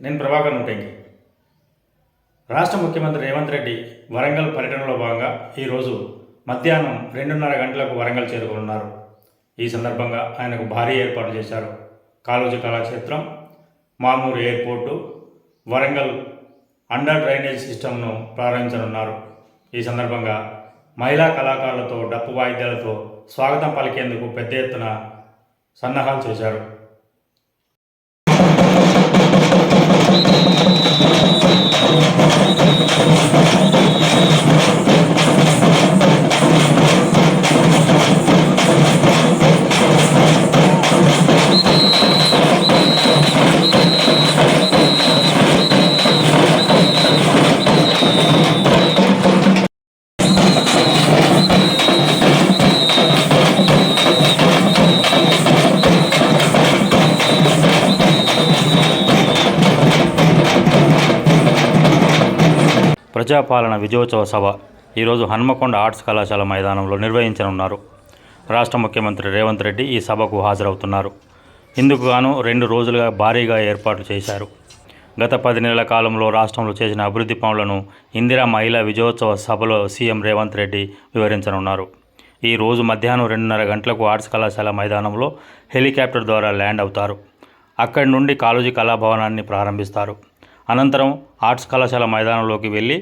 నేను ప్రభాకర్ నుంటెంకి. రాష్ట్ర ముఖ్యమంత్రి రేవంత్ రెడ్డి వరంగల్ పర్యటనలో భాగంగా ఈరోజు మధ్యాహ్నం 2:30 గంటలకు వరంగల్ చేరుకున్నారు. ఈ సందర్భంగా ఆయనకు భారీ ఏర్పాట్లు చేశారు. Kaloji Kalakshetram, Mamuru airport, Warangal under drainage సిస్టమ్ను ప్రారంభించనున్నారు. ఈ సందర్భంగా మహిళా కళాకారులతో డప్పు వాయిద్యాలతో స్వాగతం పలికేందుకు పెద్ద ఎత్తున సన్నాహాలు చేశారు. ప్రజాపాలన విజయోత్సవ సభ ఈరోజు హన్మకొండ ఆర్ట్స్ కళాశాల మైదానంలో నిర్వహించనున్నారు. రాష్ట్ర ముఖ్యమంత్రి రేవంత్ రెడ్డి ఈ సభకు హాజరవుతున్నారు. ఇందుకు గాను 2 రోజులుగా భారీగా ఏర్పాట్లు చేశారు. గత 10 నెలల కాలంలో రాష్ట్రంలో చేసిన అభివృద్ధి పనులను ఇందిరా మహిళా విజయోత్సవ సభలో సీఎం రేవంత్ రెడ్డి వివరించనున్నారు. ఈ రోజు మధ్యాహ్నం 2:30 గంటలకు ఆర్ట్స్ కళాశాల మైదానంలో హెలికాప్టర్ ద్వారా ల్యాండ్ అవుతారు. అక్కడి నుండి కాళోజీ కళాభవనాన్ని ప్రారంభిస్తారు. అనంతరం ఆర్ట్స్ కళాశాల మైదానంలోకి వెళ్ళి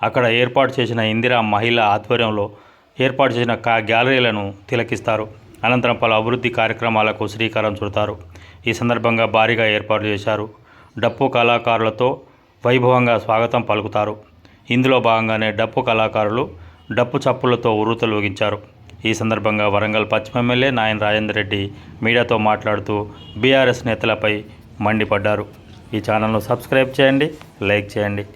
అక్కడ ఏర్పాటు చేసిన ఇందిరా మహిళా ఆధ్వర్యంలో ఏర్పాటు చేసిన గ్యాలరీలను తిలకిస్తారు. అనంతరం పలు అభివృద్ధి కార్యక్రమాలకు శ్రీకారం చుడతారు. ఈ సందర్భంగా భారీగా ఏర్పాటు చేశారు. డప్పు కళాకారులతో వైభవంగా స్వాగతం పలుకుతారు. ఇందులో భాగంగానే డప్పు కళాకారులు డప్పు చప్పులతో ఉర్రూతలూగించారు. ఈ సందర్భంగా వరంగల్ పశ్చిమ ఎమ్మెల్యే నాయన రాజేందర్ రెడ్డి మీడియాతో మాట్లాడుతూ బీఆర్ఎస్ నేతలపై మండిపడ్డారు. ఈ ఛానల్ను సబ్స్క్రైబ్ చేయండి, లైక్ చేయండి.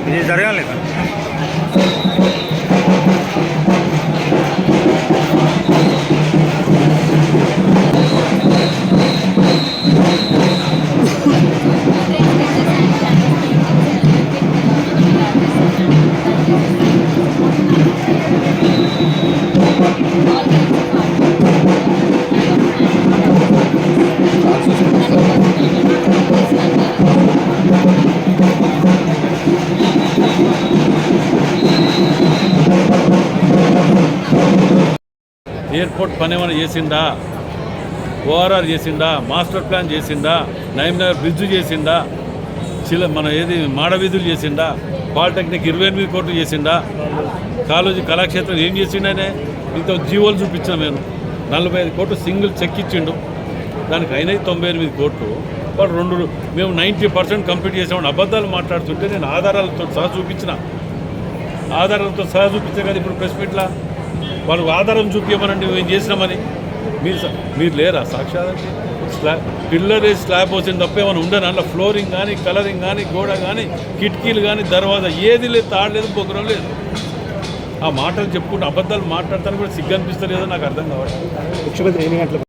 ఇది జరగాలి కదా. ఎయిర్పోర్ట్ పని ఏమైనా చేసిందా, ఓఆర్ఆర్ చేసిందా, మాస్టర్ ప్లాన్ చేసిందా, నైమ్నగర్ బ్రిడ్జ్ చేసిందా, మన ఏది మాడవీధులు చేసిందా, పాలిటెక్నిక్ 28 కోట్లు చేసిందా, కాళోజీ కళాక్షేత్రం ఏం చేసిండనే ఇంత జీవోలు చూపించిన మేము 45 కోట్లు సింగిల్ చెక్ ఇచ్చిండు. దానికి అయినది 98 కోట్లు. వాళ్ళు మేము 90% కంప్లీట్ చేసామని అబద్ధాలు మాట్లాడుతుంటే నేను ఆధారాలతో సహా చూపించిన. ఆధారాలతో సహా చూపించే కదా ఇప్పుడు ప్రెస్ మీట్లా వాళ్ళకు ఆధారం చూపించమనండి మేము చేసినామని. మీరు లేరా సాక్షాత్? పిల్లర్ వేసి స్లాబ్ వచ్చింది తప్ప ఏమైనా ఉండను. అందులో ఫ్లోరింగ్ కానీ, కలరింగ్ కానీ, గోడ కానీ, కిటికీలు కానీ, దర్వాజా ఏది లేదు, తాడలేదు, బొగ్గరం లేదు. ఆ మాటలు చెప్పుకుంటూ అబద్ధాలు మాట్లాడతాను కూడా సిగ్గు అనిపిస్తలేదో నాకు అర్థం కావాలి. ముఖ్యమంత్రి ఎన్ని గంటలు